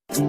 Well,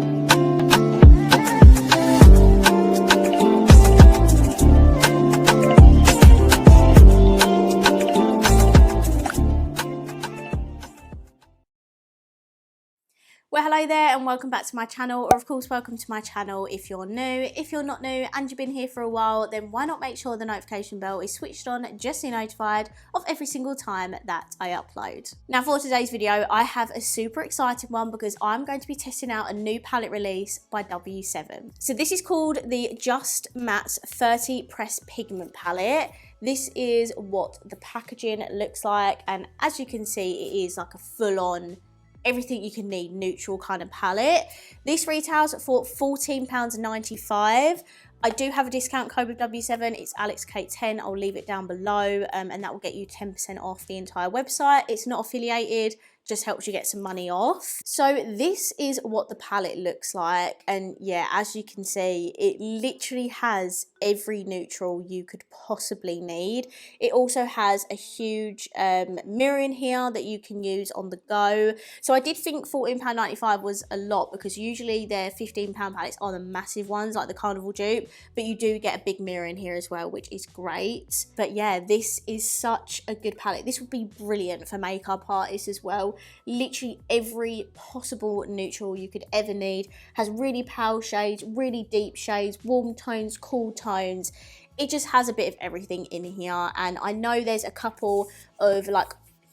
hello there and welcome back to my channel, or of course welcome to my channel if you're new. If you're not new and you've been here for a while, then why not make sure the notification bell is switched on just so you're notified of every single time that I upload. Now for today's video, I have a super exciting one because I'm going to be testing out a new palette release by W7. So this is called the Just Mattes 30 Press Pigment Palette. This is what the packaging looks like, and as you can see, it is like a full-on everything you can need neutral kind of palette. This retails for £14.95. I do have a discount code with W7. It's AlixKate10. I'll leave it down below, and that will get you 10% off the entire website. It's not affiliated, just helps you get some money off. So this is what the palette looks like, and yeah, as you can see, it literally has every neutral you could possibly need. It also has a huge mirror in here that you can use on the go. So I did think £14.95 was a lot, because usually their £15 palettes are the massive ones like the Carnival dupe, but you do get a big mirror in here as well, which is great. But yeah, this is such a good palette. This would be brilliant for makeup artists as well. Literally every possible neutral you could ever need. Has really pale shades, really deep shades, warm tones, cool tones. It just has a bit of everything in here, and I know there's a couple of like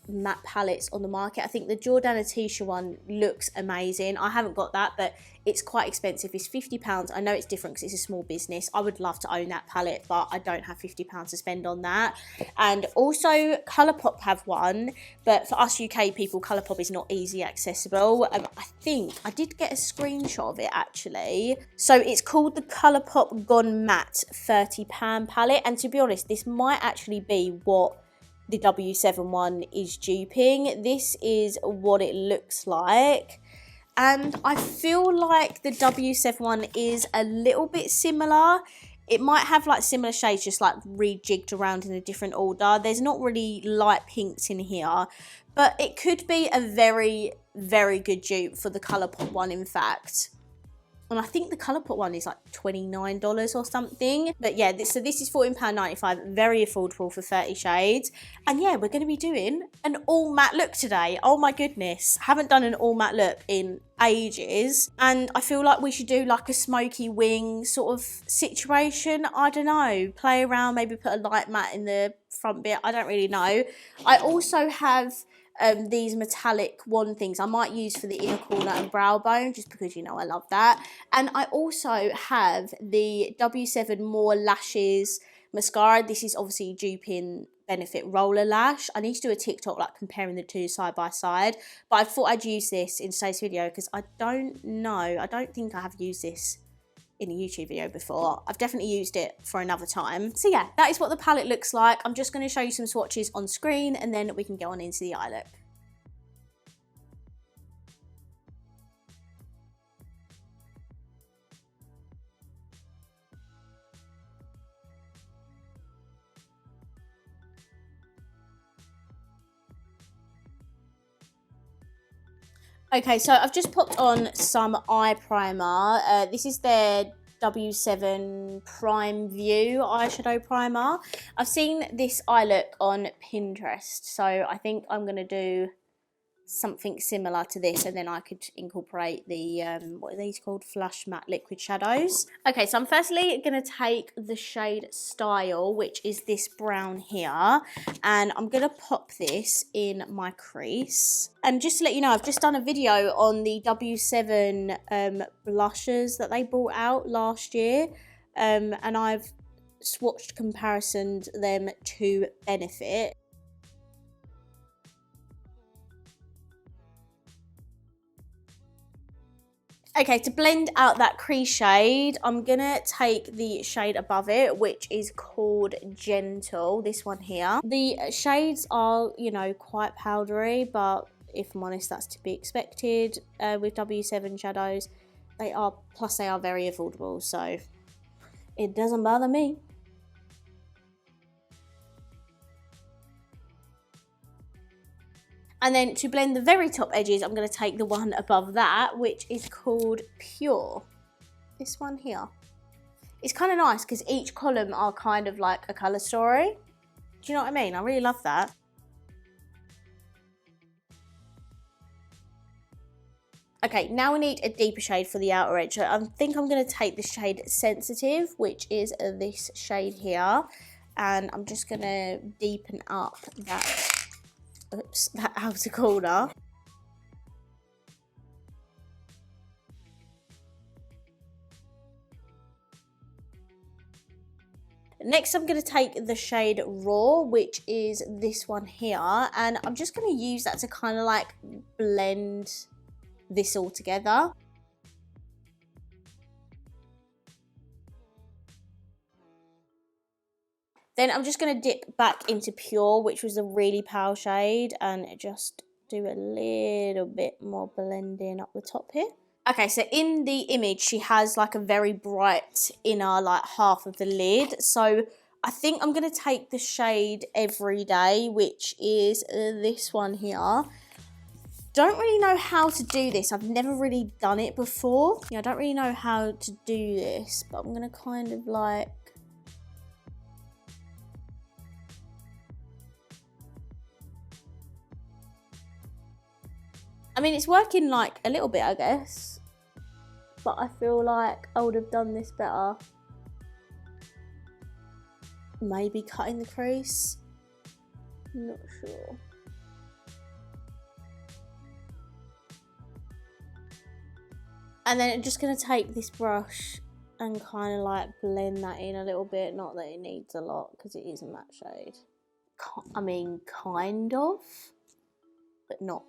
matte palettes on the market. I think the Jordana Tisha one looks amazing. I haven't got that, but it's quite expensive. It's £50. I know it's different because it's a small business. I would love to own that palette, but I don't have £50 to spend on that. And also Colourpop have one, but for us UK people, Colourpop is not easily accessible. I think I did get a screenshot of it actually. So it's called the Colourpop Gone Matte 30 Pan palette, and to be honest, this might actually be what the W7 one is duping. This is what it looks like, and I feel like the W7 one is a little bit similar. It might have like similar shades, just like rejigged around in a different order. There's not really light pinks in here, but it could be a very, very good dupe for the Colourpop one, in fact. And I think the Colourpop one is like $29 or something. But yeah, so this is £14.95, very affordable for 30 shades. And yeah, we're going to be doing an all matte look today. Oh my goodness, haven't done an all matte look in ages. And I feel like we should do like a smoky wing sort of situation. I don't know, play around, maybe put a light matte in the front bit. I don't really know. I also have these metallic wand things I might use for the inner corner and brow bone, just because, you know, I love that. And I also have the W7 More Lashes mascara. This is obviously duping Benefit Roller Lash. I need to do a TikTok like comparing the two side by side, but I thought I'd use this in today's video because I don't think I have used this in a YouTube video before. I've definitely used it for another time. So yeah, that is what the palette looks like. I'm just going to show you some swatches on screen, and then we can go on into the eye look. Okay, so I've just popped on some eye primer. This is their W7 Prime View eyeshadow primer. I've seen this eye look on Pinterest, so I think I'm going to do something similar to this, and then I could incorporate the what are these called, flush matte liquid shadows. Okay, so I'm firstly going to take the shade Style, which is this brown here, and I'm going to pop this in my crease. And just to let you know, I've just done a video on the W7 blushes that they brought out last year, and I've swatched comparisoned them to Benefit. Okay, to blend out that crease shade, I'm gonna take the shade above it, which is called Gentle, this one here. The shades are, you know, quite powdery, but if I'm honest, that's to be expected with W7 shadows. Plus they are very affordable, so it doesn't bother me. And then to blend the very top edges, I'm going to take the one above that, which is called Pure. This one here. It's kind of nice because each column are kind of like a colour story. Do you know what I mean? I really love that. Okay, now we need a deeper shade for the outer edge. So I think I'm going to take the shade Sensitive, which is this shade here. And I'm just going to deepen up that, oops, that outer corner. Next, I'm going to take the shade Raw, which is this one here. And I'm just going to use that to kind of like blend this all together. Then I'm just going to dip back into Pure, which was a really pale shade, and just do a little bit more blending up the top here. Okay, so in the image, she has like a very bright inner like half of the lid. So I think I'm going to take the shade Everyday, which is this one here. Don't really know how to do this. I've never really done it before. Yeah, I don't really know how to do this, but I'm going to kind of like... I mean, it's working like a little bit, I guess. But I feel like I would have done this better. Maybe cutting the crease. Not sure. And then I'm just going to take this brush and kind of like blend that in a little bit. Not that it needs a lot because it is a matte shade. I mean, kind of, but not.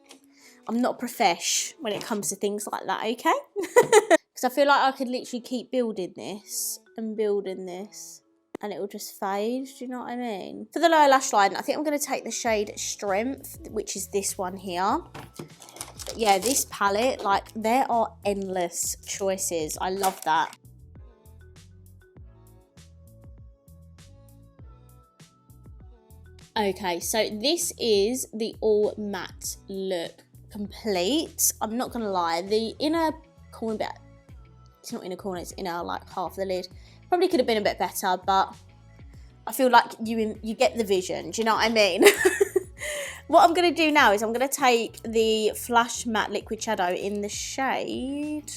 I'm not profesh when it comes to things like that, okay? Because I feel like I could literally keep building this and building this and it will just fade, do you know what I mean? For the lower lash line, I think I'm going to take the shade Strength, which is this one here. But yeah, this palette, like, there are endless choices. I love that. Okay, so this is the all matte look complete. I'm not gonna lie, the inner corner bit, it's not inner corner, it's inner like half of the lid, probably could have been a bit better, but I feel like you get the vision, do you know what I mean? What I'm gonna do now is I'm gonna take the Flash Matte Liquid Shadow in the shade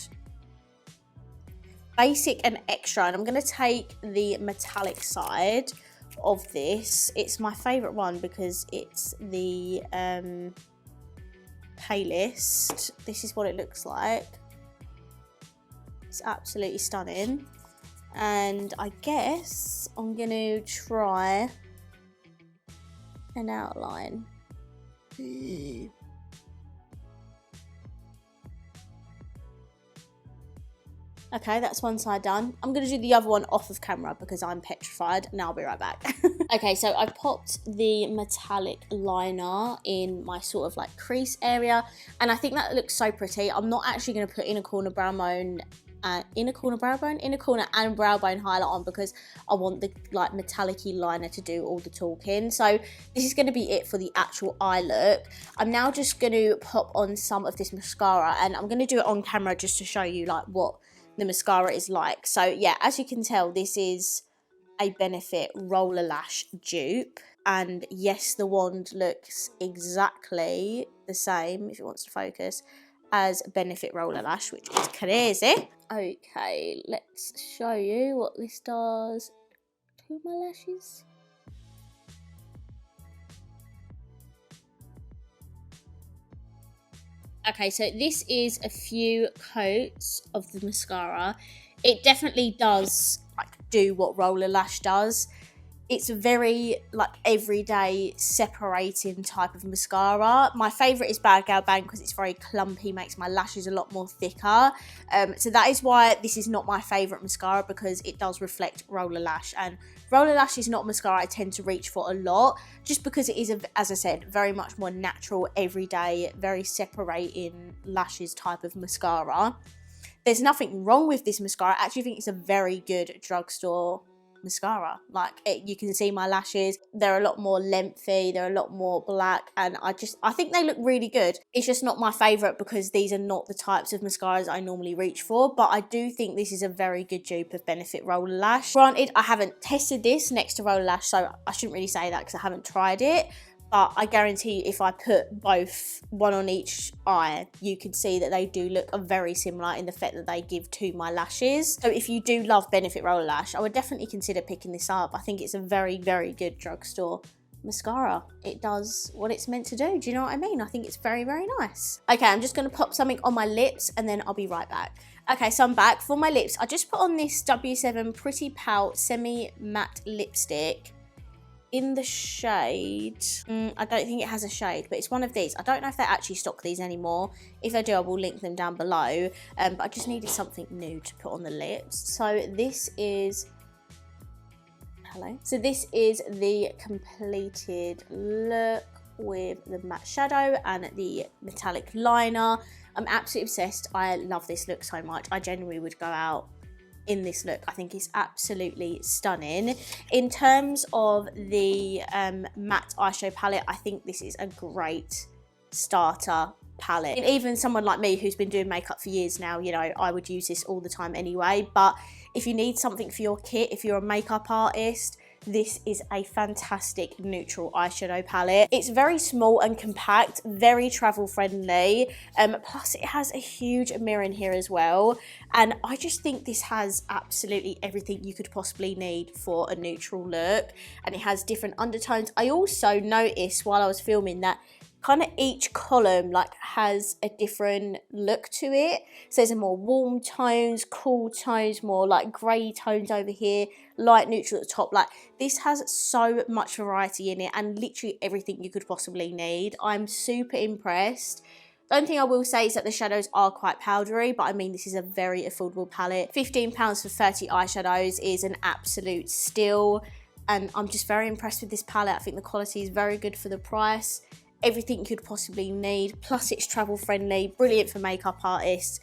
Basic and Extra, and I'm gonna take the metallic side of this. It's my favorite one because it's the palest. This is what it looks like. It's absolutely stunning, and I guess I'm gonna try an outline. Okay, that's one side done. I'm going to do the other one off of camera because I'm petrified, and I'll be right back. Okay, so I popped the metallic liner in my sort of like crease area, and I think that looks so pretty. I'm not actually going to put inner corner brow bone and brow bone highlight on because I want the like metallic-y liner to do all the talking. So this is going to be it for the actual eye look. I'm now just going to pop on some of this mascara, and I'm going to do it on camera just to show you like what the mascara is like. So yeah, as you can tell, this is a Benefit Roller Lash dupe, and yes, the wand looks exactly the same, if it wants to focus, as Benefit Roller Lash, which is crazy. Okay, let's show you what this does to my lashes. Okay, so this is a few coats of the mascara. It definitely does like do what Roller Lash does. It's a very like everyday separating type of mascara. My favourite is Bad Gal Bang because it's very clumpy, makes my lashes a lot more thicker. So that is why this is not my favourite mascara, because it does reflect Roller Lash. And Roller Lash is not mascara I tend to reach for a lot, just because it is, as I said, very much more natural, everyday, very separating lashes type of mascara. There's nothing wrong with this mascara. I actually think it's a very good drugstore mascara. Like, you can see my lashes, they're a lot more lengthy, they're a lot more black, and I think they look really good. It's just not my favourite because these are not the types of mascaras I normally reach for, but I do think this is a very good dupe of Benefit Roller Lash. Granted, I haven't tested this next to Roller Lash, so I shouldn't really say that because I haven't tried it. But I guarantee if I put both, one on each eye, you could see that they do look very similar in the effect that they give to my lashes. So if you do love Benefit Roller Lash, I would definitely consider picking this up. I think it's a very, very good drugstore mascara. It does what it's meant to do. Do you know what I mean? I think it's very, very nice. Okay, I'm just going to pop something on my lips and then I'll be right back. Okay, so I'm back. For my lips, I just put on this W7 Pretty Pout Semi Matte Lipstick in the shade, I don't think it has a shade, but it's one of these. I don't know if they actually stock these anymore. If they do, I will link them down below. But I just needed something new to put on the lips. So this is, So this is the completed look with the matte shadow and the metallic liner. I'm absolutely obsessed. I love this look so much. I genuinely would go out in this look. I think it's absolutely stunning. In terms of the matte eyeshadow palette, I think this is a great starter palette. And even someone like me who's been doing makeup for years now, you know, I would use this all the time anyway. But if you need something for your kit, if you're a makeup artist, this is a fantastic neutral eyeshadow palette. It's very small and compact, very travel friendly, plus it has a huge mirror in here as well, and I just think this has absolutely everything you could possibly need for a neutral look, and it has different undertones. I also noticed while I was filming that kind of each column like has a different look to it. So there's a more warm tones, cool tones, more like grey tones over here, light neutral at the top. Like, this has so much variety in it and literally everything you could possibly need. I'm super impressed. The only thing I will say is that the shadows are quite powdery, but I mean, this is a very affordable palette. £15 for 30 eyeshadows is an absolute steal, and I'm just very impressed with this palette. I think the quality is very good for the price. Everything you could possibly need, plus it's travel friendly, brilliant for makeup artists.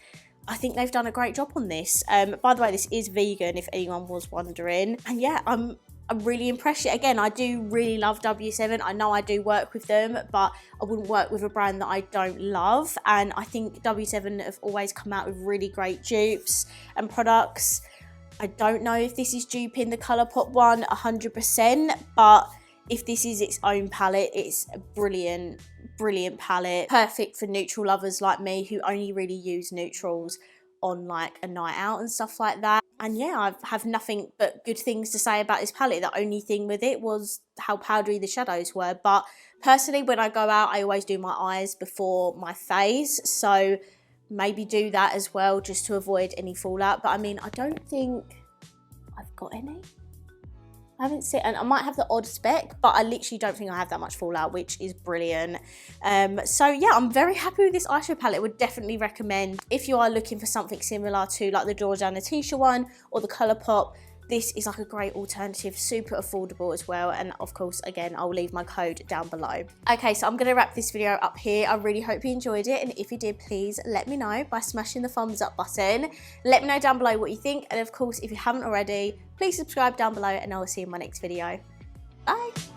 I think they've done a great job on this. By the way, this is vegan if anyone was wondering. And yeah, I'm really impressed. Again, I do really love W7. I know I do work with them, but I wouldn't work with a brand that I don't love. And I think W7 have always come out with really great dupes and products. I don't know if this is duping the Colourpop one 100%, but if this is its own palette, it's a brilliant, brilliant palette. Perfect for neutral lovers like me who only really use neutrals on like a night out and stuff like that. And yeah, I have nothing but good things to say about this palette. The only thing with it was how powdery the shadows were. But personally, when I go out, I always do my eyes before my face. So maybe do that as well just to avoid any fallout. But I mean, I don't think I've got any. I haven't seen, and I might have the odd speck, but I literally don't think I have that much fallout, which is brilliant. So yeah, I'm very happy with this eyeshadow palette. Would definitely recommend if you are looking for something similar to like the Jordana Tisha one or the Colourpop. This is like a great alternative, super affordable as well. And of course, again, I'll leave my code down below. Okay, so I'm going to wrap this video up here. I really hope you enjoyed it. And if you did, please let me know by smashing the thumbs up button. Let me know down below what you think. And of course, if you haven't already, please subscribe down below and I will see you in my next video. Bye.